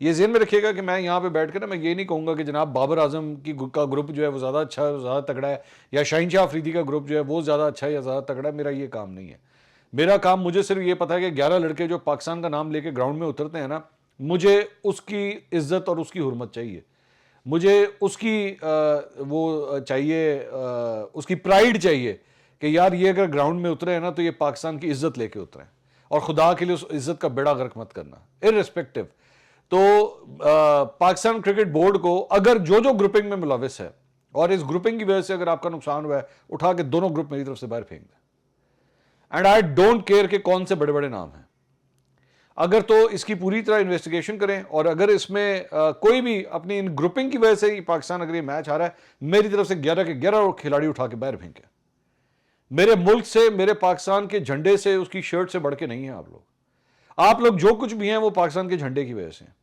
ये ज़हन में रखिएगा कि मैं यहाँ पे बैठ कर ना मैं ये नहीं कहूँगा कि जनाब बाबर आज़म का ग्रुप जो है वो ज़्यादा अच्छा है, ज़्यादा तगड़ा है, या शाहीन शाह अफरीदी का ग्रुप जो है वो ज़्यादा अच्छा है या ज़्यादा तगड़ा है। मेरा ये काम नहीं है। मेरा काम, मुझे सिर्फ ये पता है कि 11 लड़के जो पाकिस्तान का नाम लेके ग्राउंड में उतरते हैं ना, मुझे उसकी इज्जत और उसकी हुर्मत चाहिए। मुझे उसकी वो चाहिए, उसकी प्राइड चाहिए कि यार ये अगर ग्राउंड में उतरे हैं ना तो ये पाकिस्तान की इज्जत लेके उतरे हैं, और खुदा के लिए उस इज्जत का बेड़ा गर्क मत करना इररिस्पेक्टिव। तो पाकिस्तान क्रिकेट बोर्ड को अगर जो जो ग्रुपिंग में मुलविस है, और इस ग्रुपिंग की वजह से अगर आपका नुकसान हुआ है, उठा के दोनों ग्रुप मेरी तरफ से बाहर फेंक दें। एंड आई डोंट केयर कि कौन से बड़े बड़े नाम हैं। अगर तो इसकी पूरी तरह इन्वेस्टिगेशन करें, और अगर इसमें कोई भी अपनी इन ग्रुपिंग की वजह से ही पाकिस्तान अगर ये मैच हारा है, मेरी तरफ से 11 के 11 खिलाड़ी उठा के बाहर फेंके। मेरे मुल्क से, मेरे पाकिस्तान के झंडे से, उसकी शर्ट से बढ़ के नहीं है आप लोग। आप लोग जो कुछ भी हैं वो पाकिस्तान के झंडे की वजह से हैं।